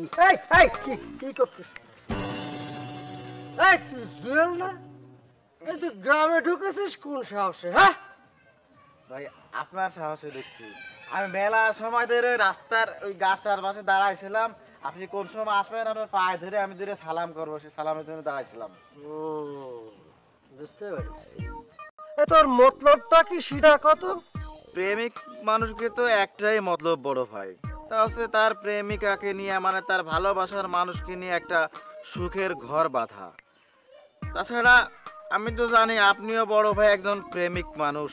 কি এই কি করতেছিস? এই তুই জুয়েল না? এই তুই গ্রামে ঢুকেছিস কোন সাহসে? হ্যাঁ ভাই আপনার সাহসে দেখছি আমি মেলা সময় ধরে রাস্তার ওই গাছটার পাশে দাঁড়াইছিলাম। আপনি কোন সময় আসবেন আপনার পায়ে ধরে আমি ধরে সালাম করবো, সেই সালামের জন্য দাঁড়াইছিলাম। বুঝতে পারছি। তোর মতলবটা কি সেটা কত? প্রেমিক মানুষকে তো একটাই মতলব বড় ভাই, তা হচ্ছে তার প্রেমিকাকে নিয়ে মানে তার ভালোবাসার মানুষকে নিয়ে একটা সুখের ঘর বাঁধা। তাছাড়া আমি তো জানি আপনিও বড় ভাই একজন প্রেমিক মানুষ।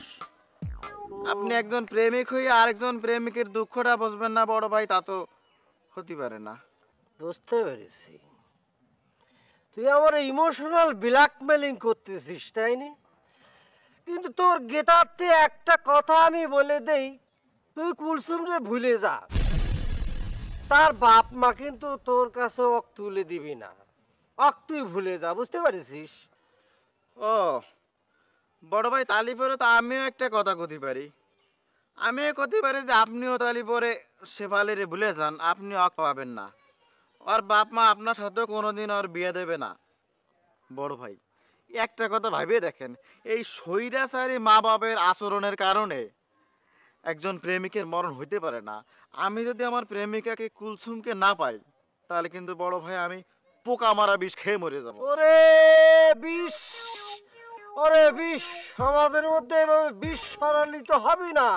আপনি একজন প্রেমিক হয়ে আরেকজন প্রেমিকের দুঃখটা বুঝবেন না বড় ভাই, তা তো হতে পারে না। বুঝতে পেরেছি, তুই আমার ইমোশনাল ব্ল্যাকমেলিং করতেছিস তাই না? কিন্তু তোর গেতাতে একটা কথা আমি বলে দেই, তুই কুলসুমরে ভুলে যা। তার বাপ মা কিন্তু তোর কাছে অক তুলে দিবি না, অক তুই ভুলে যা, বুঝতে পারিস? ও বড় ভাই তালিপরে তো আমিও একটা কথা কতে পারি। আমিও কতে পারি যে আপনিও তালিপরে শেফালিরে ভুলে যান, আপনি অক পাবেন না। ওর বাপ মা আপনার সাথে কোনোদিন ওর বিয়ে দেবে না। বড় ভাই একটা কথা ভাবিয়ে দেখেন, এই স্বৈরাচারী মা বাবার আচরণের কারণে একজন প্রেমিকের মরণ হইতে পারে না। আমি যদি আমার প্রেমিকাকে কুলসুমকে না পাই, তাহলে কিন্তু বড় ভাই আমি পোকা মারা বিষ খেয়ে মরে যাব। ওরে বিষ, ওরে বিষ, সমাজের মধ্যে এভাবে বিষ সরালি তো হবে না।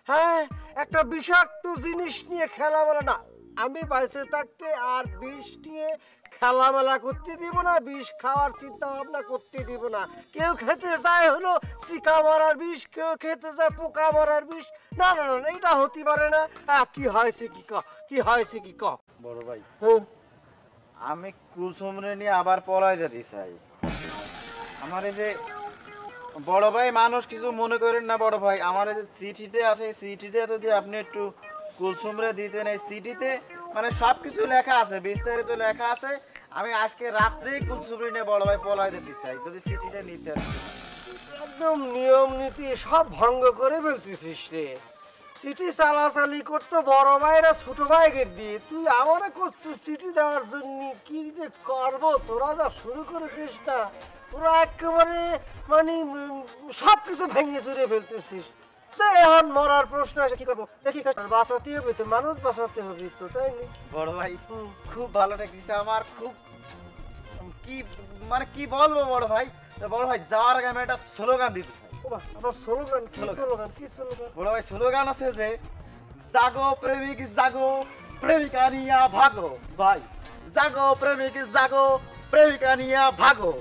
হ্যাঁ, একটা বিষাক্ত জিনিস নিয়ে খেলামেলা না। আমি বাইসে থাকতে আর বিষ নিয়ে খেলামেলা করতে দিব না, বিষ খাওয়ার চিন্তা ভাবনা করতে দিব না। কেউ খেতে চায় হলো চিকা মারার বিষ, কেউ খেতে চায় পোকা মারার বিষ। না না না, এটা হতে পারে না। কি হয়েছে কি ক, কি হয়েছে কি ক? বড় ভাই হুম, আমি কুলসুমরে নিয়ে আবার পলায় যেতে চাই। আমার এই যে বড় ভাই মানুষ কিছু মনে করেন না বড় ভাই, আমার এই যে চিঠিতে আছে, চিঠিতে যদি আপনি একটু কুলসুমরে দিতেন। এই চিঠিতে মানে সব কিছু লেখা আছে, বিস্তারিত লেখা আছে। আমি আজকে রাত্রেই কুলসুমরে নিয়ে বড় ভাই পলায় যেতে চাই, যদি চিঠিটা নিতেন। একদম নিয়ম নীতি সব ভঙ্গ করে ফেলতেছিস রে। চিঠি চালাচালি করতো বড় ভাইরা ছোট ভাইকে দিয়ে, তুই আমারে করছিস চিঠি দেওয়ার জন্য। কি যে করবো, তোরা যা শুরু করেছিস না, তোরা একেবারে মানে সব কিছু ভেঙে চুরে ফেলতেছিস। তো এখন মরার প্রশ্ন আছে, কি করবো দেখি, বাঁচাতে হবে তো, মানুষ বাঁচাতে হবে তো, তাই না? বড় ভাই খুব ভালো লেগেছে আমার, খুব কি মানে কি বলবো বড় ভাই। তো বড় ভাই যাওয়ার আগে আমি একটা স্লোগান দিতে চাই। আমার স্লোগান কি? স্লোগান কি? স্লোগান বড় ভাই স্লোগান আছে যে জাগো প্রেমিক জাগো, প্রেমিকা নিয়া ভাগো। ভাই জাগো প্রেমিক জাগো, প্রেমিকা নিয়া ভাগো।